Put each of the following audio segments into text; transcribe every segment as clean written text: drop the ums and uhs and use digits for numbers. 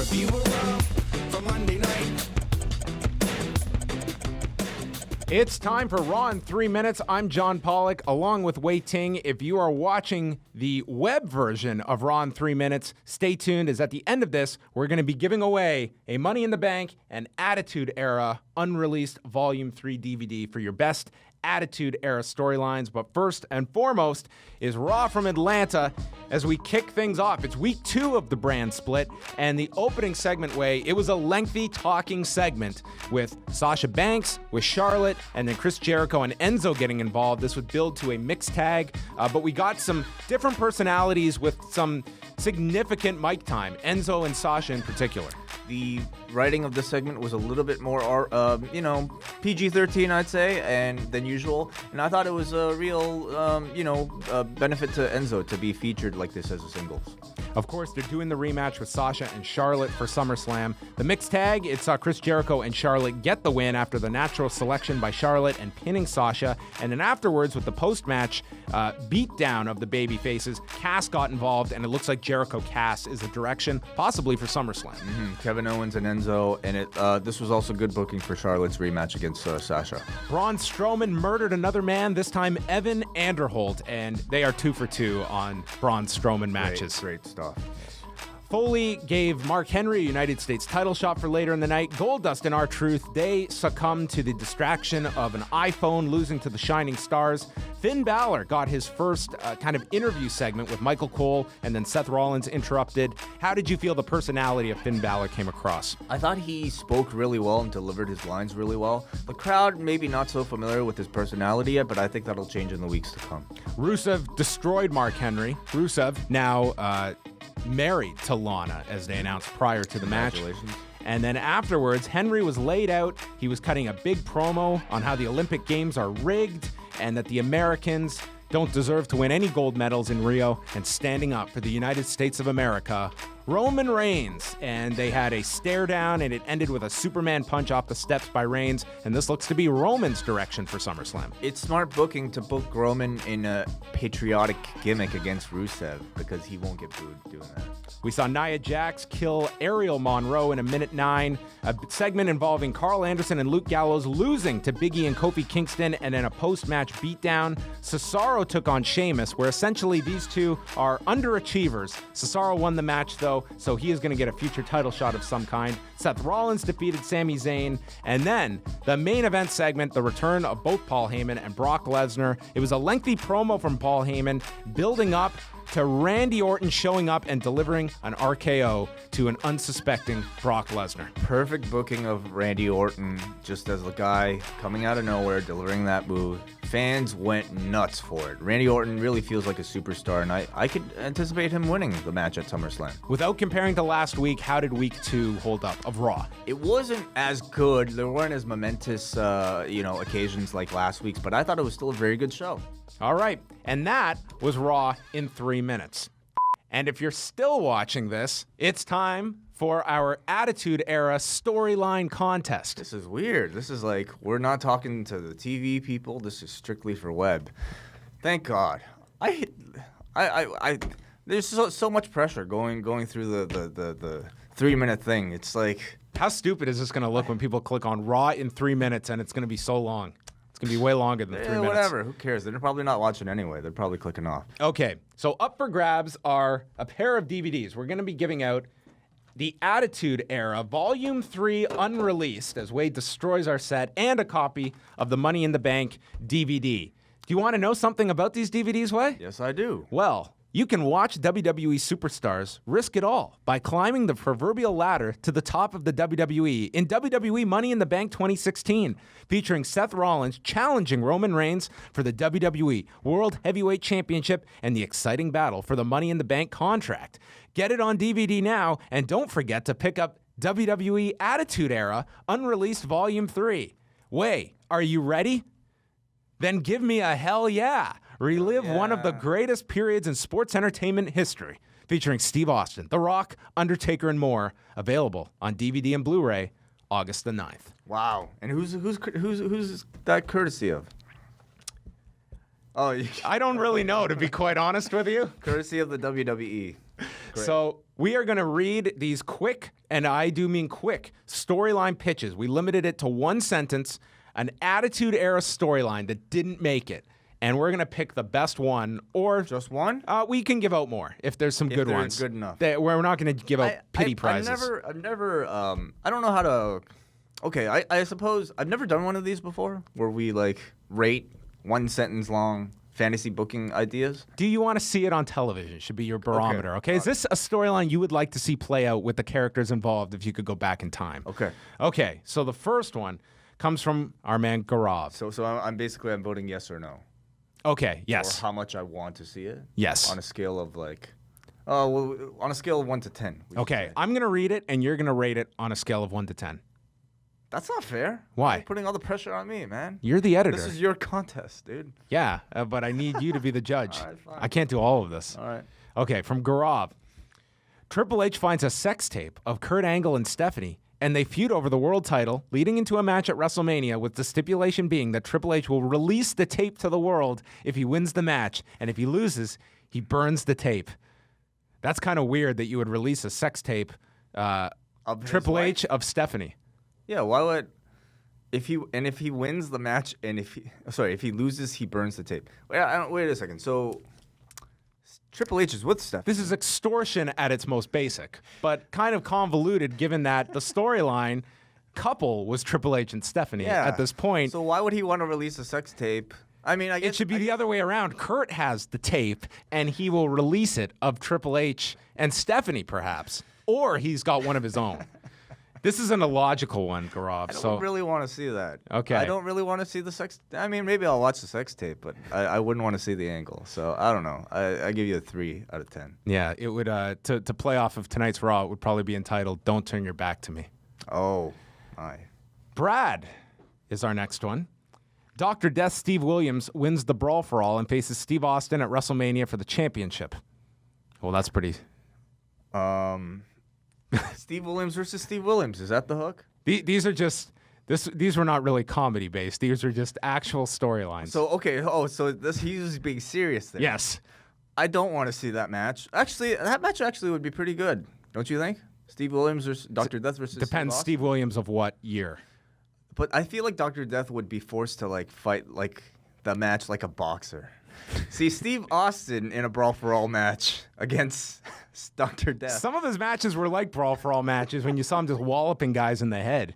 Review of Raw for Monday night. It's time for Raw in 3 minutes. I'm John Pollock, along with Wei Ting. If you are watching the web version of Raw in 3 minutes, stay tuned, as at the end of this, we're going to be giving away a Money in the Bank and Attitude Era unreleased Volume 3 DVD for your best Attitude Era storylines. But first and foremost is Raw from Atlanta as we kick things off. It's week 2 of the brand split, and the opening segment, it was a lengthy talking segment with Sasha Banks, with Charlotte, and then Chris Jericho and Enzo getting involved. This would build to a mixed tag, but we got some different personalities with some significant mic time, Enzo and Sasha in particular. The writing of this segment was a little bit more, PG-13, I'd say, than usual. And I thought it was a real, benefit to Enzo to be featured like this as a singles. Of course, they're doing the rematch with Sasha and Charlotte for SummerSlam. The mixed tag, it saw Chris Jericho and Charlotte get the win after the natural selection by Charlotte and pinning Sasha. And then afterwards, with the post-match beatdown of the baby faces, Cass got involved, and it looks like Jericho-Cass is the direction, possibly for SummerSlam. Kevin Owens and Enzo, and this was also good booking for Charlotte's rematch against Sasha. Braun Strowman murdered another man, this time Evan Anderholt, and they are 2 for 2 on Braun Strowman matches. Great stuff. Foley gave Mark Henry a United States title shot for later in the night. Goldust and R-Truth, they succumbed to the distraction of an iPhone, losing to the Shining Stars. Finn Balor got his first kind of interview segment with Michael Cole, and then Seth Rollins interrupted. How did you feel the personality of Finn Balor came across? I thought he spoke really well and delivered his lines really well. The crowd maybe not so familiar with his personality yet, but I think that'll change in the weeks to come. Rusev destroyed Mark Henry. Rusev now married to Lana, as they announced prior to the match. And then afterwards, Henry was laid out. He was cutting a big promo on how the Olympic Games are rigged and that the Americans don't deserve to win any gold medals in Rio, and standing up for the United States of America, Roman Reigns. And they had a stare down, and it ended with a Superman punch off the steps by Reigns, and this looks to be Roman's direction for SummerSlam. It's smart booking to book Roman in a patriotic gimmick against Rusev, because he won't get booed doing that. We saw Nia Jax kill Ariel Monroe in a minute 9, a segment involving Carl Anderson and Luke Gallows losing to Big E and Kofi Kingston, and then a post-match beatdown. Cesaro took on Sheamus, where essentially these two are underachievers. Cesaro won the match, though, so he is going to get a future title shot of some kind. Seth Rollins defeated Sami Zayn, and then the main event segment, the return of both Paul Heyman and Brock Lesnar. It was a lengthy promo from Paul Heyman, building up to Randy Orton showing up and delivering an RKO to an unsuspecting Brock Lesnar. Perfect booking of Randy Orton, just as a guy coming out of nowhere, delivering that move. Fans went nuts for it. Randy Orton really feels like a superstar, and I could anticipate him winning the match at SummerSlam. Without comparing to last week, how did week 2 hold up of Raw? It wasn't as good. There weren't as momentous, occasions like last week's, but I thought it was still a very good show. All right, and that was Raw in 3 minutes. And if you're still watching this, it's time for our Attitude Era storyline contest. This is weird. This is like, we're not talking to the TV people. This is strictly for web. Thank God. There's so much pressure going through the 3 minute thing. It's like, how stupid is this going to look when people click on Raw in 3 minutes and it's going to be so long? It's going to be way longer than 3 minutes. Whatever. Who cares? They're probably not watching anyway. They're probably clicking off. Okay. So up for grabs are a pair of DVDs. We're going to be giving out the Attitude Era, Volume 3 unreleased, as Wade destroys our set, and a copy of the Money in the Bank DVD. Do you want to know something about these DVDs, Wade? Yes, I do. Well, you can watch WWE superstars risk it all by climbing the proverbial ladder to the top of the WWE in WWE Money in the Bank 2016, featuring Seth Rollins challenging Roman Reigns for the WWE World Heavyweight Championship and the exciting battle for the Money in the Bank contract. Get it on DVD now, and don't forget to pick up WWE Attitude Era Unreleased Volume 3. Way, are you ready? Then give me a hell yeah. Relive one of the greatest periods in sports entertainment history, featuring Steve Austin, The Rock, Undertaker, and more. Available on DVD and Blu-ray August the 9th. Wow. And who's that courtesy of? Oh, I don't really know, to be quite honest with you. Courtesy of the WWE. Great. So We are going to read these quick, and I do mean quick, storyline pitches. We limited it to one sentence, an Attitude Era storyline that didn't make it. And we're going to pick the best one, or Just one? we can give out more if there's some good they're ones. good enough. We're not going to give out pity prizes. I've never, I don't know how to, okay, I suppose, I've never done one of these before, where we, like, rate one sentence long fantasy booking ideas. Do you want to see it on television? Should be your barometer, okay? Is this a storyline you would like to see play out with the characters involved if you could go back in time? Okay. Okay, so the first one comes from our man Gaurav. So I'm basically, I'm voting yes or no. Okay, yes. Or how much I want to see it. Yes. On a scale of, like, on a scale of 1 to 10. Okay, I'm going to read it, and you're going to rate it on a scale of 1 to 10. That's not fair. Why? You're putting all the pressure on me, man. You're the editor. This is your contest, dude. Yeah, but I need you to be the judge. All right, fine. I can't do all of this. All right. Okay, from Gaurav. Triple H finds a sex tape of Kurt Angle and Stephanie, and they feud over the world title, leading into a match at WrestleMania, with the stipulation being that Triple H will release the tape to the world if he wins the match, and if he loses, he burns the tape. That's kind of weird that you would release a sex tape, Of his Triple wife? H of Stephanie. Yeah, why would if he wins the match and if he loses, he burns the tape. Wait a second. So Triple H is with Steph. This is extortion at its most basic, but kind of convoluted given that the storyline couple was Triple H and Stephanie at this point. So why would he want to release a sex tape? I mean, I guess It should be the other way around. Kurt has the tape, and he will release it of Triple H and Stephanie, perhaps. Or he's got one of his own. This isn't a logical one, Gaurav. I don't really want to see that. Okay. I don't really want to see the sex. I mean, maybe I'll watch the sex tape, but I wouldn't want to see the angle. So I don't know. I give you a 3 out of 10. Yeah, it would, to play off of tonight's Raw, it would probably be entitled, Don't Turn Your Back to Me. Oh, my. Brad is our next one. Dr. Death Steve Williams wins the Brawl for All and faces Steve Austin at WrestleMania for the championship. Well, that's pretty... Steve Williams versus Steve Williams. Is that the hook? These are just... These were not really comedy-based. These are just actual storylines. So, okay. So he's being serious there. Yes. I don't want to see that match. Actually, that match would be pretty good. Don't you think? Steve Williams versus Dr. Death versus Depends Steve Steve Williams of what year. But I feel like Dr. Death would be forced to, like, fight, like, the match like a boxer. See, Steve Austin in a Brawl for All match against Dr. Death. Some of his matches were like Brawl for All matches when you saw him just walloping guys in the head.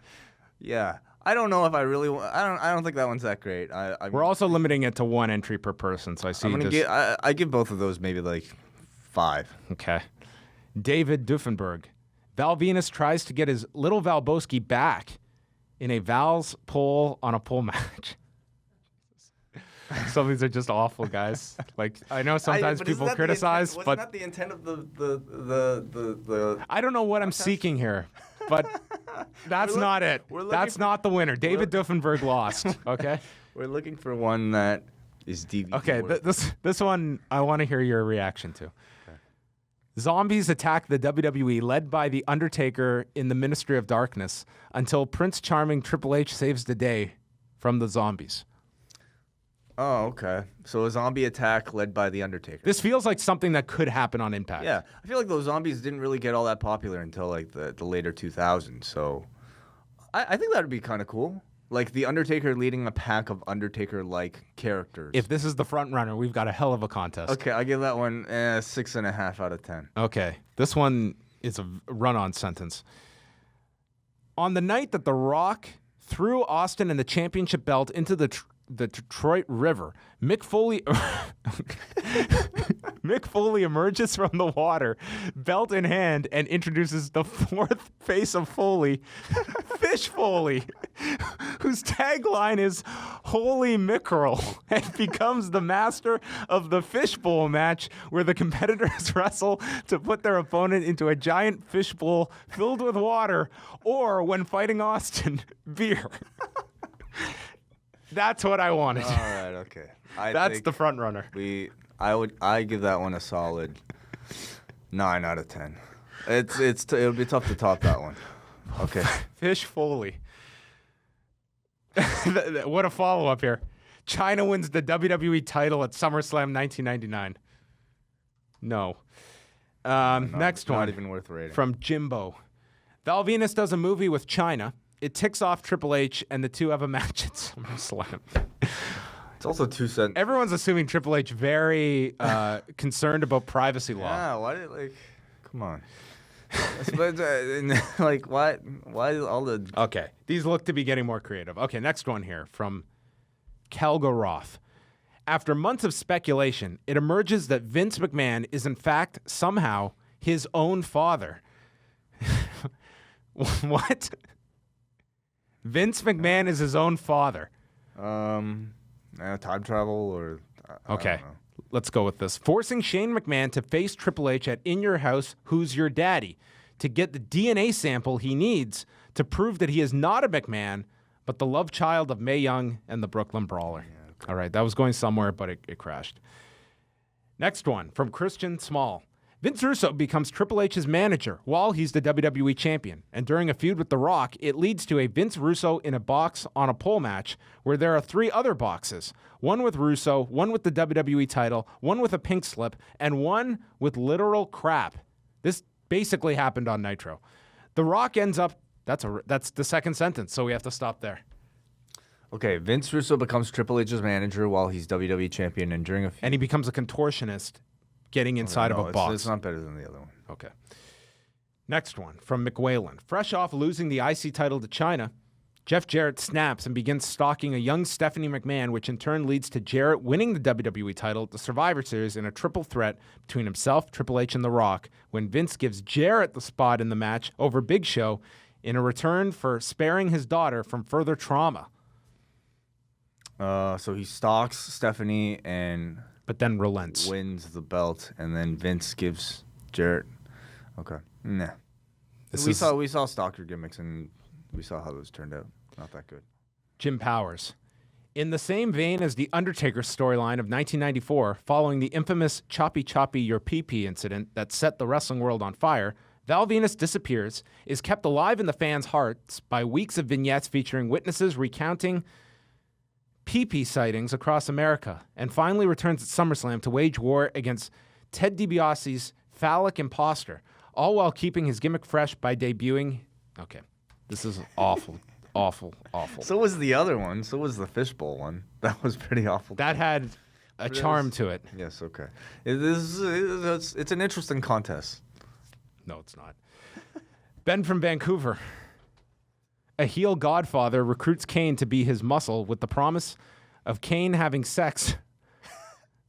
Yeah. I don't know if I really I don't think that one's that great. We're also limiting it to one entry per person, so I see I give both of those maybe like 5. Okay. David Duffenberg. Val Venus tries to get his little Valboski back in a Val's pole on a pole match. Some of these are just awful, guys. Like, I know sometimes people criticize, but... Wasn't that the intent of the I don't know what I'm seeking here, but that's not it. That's not the winner. David Duffenberg lost, okay? We're looking for one that is DVD. Okay, this one I want to hear your reaction to. Okay. Zombies attack the WWE, led by The Undertaker in the Ministry of Darkness, until Prince Charming Triple H saves the day from the zombies. Oh, okay. So a zombie attack led by The Undertaker. This feels like something that could happen on Impact. Yeah. I feel like those zombies didn't really get all that popular until like the later 2000s. So I think that would be kind of cool. Like The Undertaker leading a pack of Undertaker-like characters. If this is the front runner, we've got a hell of a contest. Okay, I give that one 6.5 out of 10. Okay. This one is a run-on sentence. On the night that The Rock threw Austin and the championship belt into the Detroit River, Mick Foley emerges from the water, belt in hand, and introduces the fourth face of Foley, Fish Foley, whose tagline is "Holy Mickerel," and becomes the master of the fishbowl match, where the competitors wrestle to put their opponent into a giant fishbowl filled with water, or when fighting Austin, beer. That's what I wanted. All right, okay. That's the front runner. I give that one a solid 9 out of 10. It'll be tough to top that one. Okay. Fish Foley. What a follow-up here. China wins the WWE title at SummerSlam 1999. No. Next one. Not even worth rating. From Jimbo. Val Venus does a movie with China. It ticks off Triple H, and the two have a match at SummerSlam. It's also 2 cents. Everyone's assuming Triple H very concerned about privacy law. Yeah, why did come on. Like why all the Okay, these look to be getting more creative. Okay, next one here from Kelga Roth. After months of speculation, it emerges that Vince McMahon is in fact somehow his own father. What? Vince McMahon is his own father. time travel or Okay, I don't know. let's go with this. Forcing Shane McMahon to face Triple H at In Your House, Who's Your Daddy, to get the DNA sample he needs to prove that he is not a McMahon, but the love child of Mae Young and the Brooklyn Brawler. Yeah, okay. All right, that was going somewhere, but it crashed. Next one from Christian Small. Vince Russo becomes Triple H's manager while he's the WWE champion. And during a feud with The Rock, it leads to a Vince Russo in a box on a pole match where there are 3 other boxes. One with Russo, one with the WWE title, one with a pink slip, and one with literal crap. This basically happened on Nitro. The Rock ends up, that's the second sentence, so we have to stop there. Okay, Vince Russo becomes Triple H's manager while he's WWE champion, and during a feud. And he becomes a contortionist getting inside of a box. It's not better than the other one. Okay. Next one from McWhalen. Fresh off losing the IC title to China, Jeff Jarrett snaps and begins stalking a young Stephanie McMahon, which in turn leads to Jarrett winning the WWE title at the Survivor Series in a triple threat between himself, Triple H, and The Rock, when Vince gives Jarrett the spot in the match over Big Show in a return for sparing his daughter from further trauma. So he stalks Stephanie and but then relents. Wins the belt, and then Vince gives Jarrett. Okay, nah. We saw stalker gimmicks, and we saw how those turned out. Not that good. Jim Powers. In the same vein as the Undertaker storyline of 1994, following the infamous Choppy Choppy Your Pee-Pee incident that set the wrestling world on fire, Val Venus disappears, is kept alive in the fans' hearts by weeks of vignettes featuring witnesses recounting pee-pee sightings across America, and finally returns at SummerSlam to wage war against Ted DiBiase's phallic imposter, all while keeping his gimmick fresh by debuting. Okay, this is awful, awful, awful. So was the other one. So was the fishbowl one. That was pretty awful. That had a charm to it. Yes, okay. It's an interesting contest. No, it's not. Ben from Vancouver. A heel godfather recruits Kane to be his muscle with the promise of Kane having sex.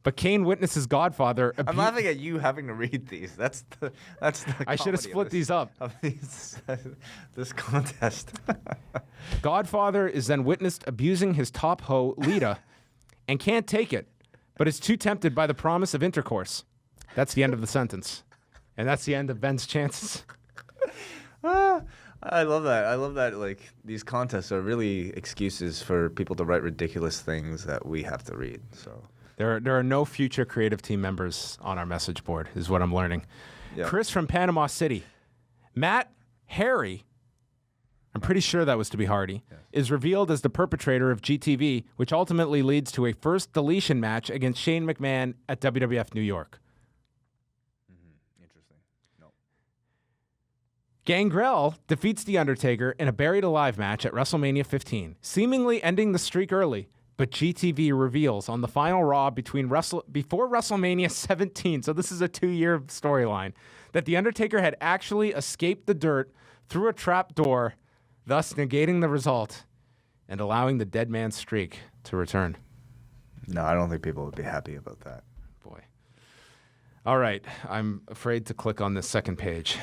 But Kane witnesses Godfather. I'm laughing at you having to read these. That's the. I should have split these up. This contest. Godfather is then witnessed abusing his top hoe, Lita, and can't take it, but is too tempted by the promise of intercourse. That's the end of the sentence. And that's the end of Ben's chances. I love that. I love that. Like, these contests are really excuses for people to write ridiculous things that we have to read. So there are no future creative team members on our message board, is what I'm learning. Yep. Chris from Panama City. Matt Harry, I'm pretty sure that was to be Hardy, yes, is revealed as the perpetrator of GTV, which ultimately leads to a first deletion match against Shane McMahon at WWF New York. Gangrel defeats The Undertaker in a Buried Alive match at WrestleMania 15, seemingly ending the streak early, but GTV reveals on the final Raw before WrestleMania 17, so this is a 2-year storyline, that The Undertaker had actually escaped the dirt through a trap door, thus negating the result and allowing the dead man's streak to return. No, I don't think people would be happy about that. Boy. All right, I'm afraid to click on this second page.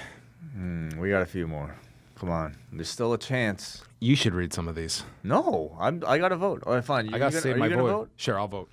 We got a few more. Come on. There's still a chance. You should read some of these. No, I got to vote. All right, fine. I got to save my vote. Sure, I'll vote.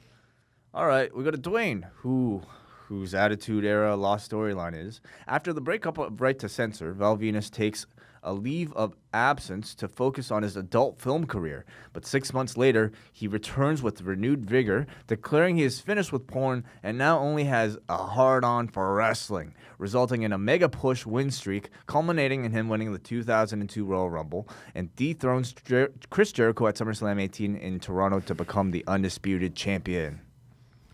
All right, we got a Dwayne, whose Attitude Era Lost storyline is, after the breakup of Right to Censor, Val Venus takes a leave of absence to focus on his adult film career. But 6 months later, he returns with renewed vigor, declaring he is finished with porn and now only has a hard-on for wrestling, resulting in a mega push win streak, culminating in him winning the 2002 Royal Rumble and dethrones Chris Jericho at SummerSlam 18 in Toronto to become the undisputed champion.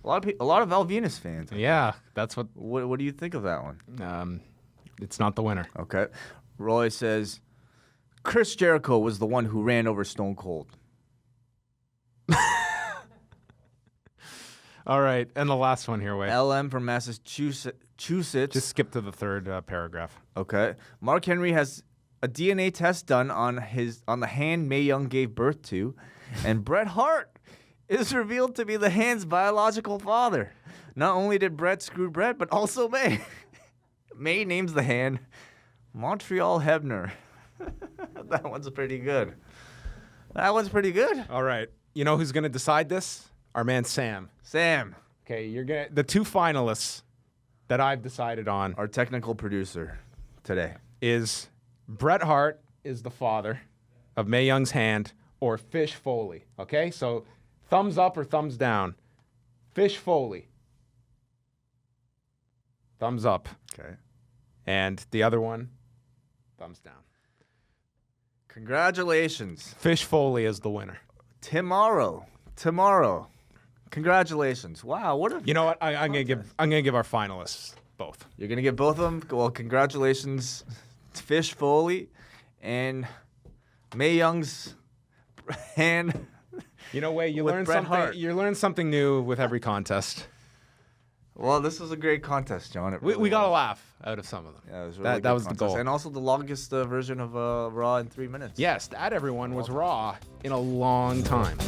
A lot of Val Venus fans. Yeah, that's what. What do you think of that one? It's not the winner. Okay. Roy says, Chris Jericho was the one who ran over Stone Cold. All right, and the last one here, wait. LM from Massachusetts. Just skip to the third paragraph. Okay. Mark Henry has a DNA test done on the hand Mae Young gave birth to, and Bret Hart is revealed to be the hand's biological father. Not only did Bret screw Bret, but also Mae. Mae names the hand Montreal Hebner. That one's pretty good. All right. You know who's going to decide this? Our man Sam. Sam, Okay, the two finalists that I've decided on our technical producer today. is Bret Hart is the father of Mae Young's hand, or Fish Foley. Okay, so thumbs up or thumbs down. Fish Foley. Thumbs up. Okay. And the other one, thumbs down. Congratulations. Fish Foley is the winner. Tomorrow. Congratulations. Wow, what a You know what? I'm gonna give our finalists both. You're gonna give both of them? Well, congratulations to Fish Foley and Mae Young's hand. You know, Wade, you With learn Bret something. Hart. You learn something new with every contest. Well, this was a great contest, John. It We really got a was. laugh out of some of them. Yeah, it was a really that good was the contest. goal. And also the longest version of Raw in 3 minutes. Yes, that everyone was Raw in a long time.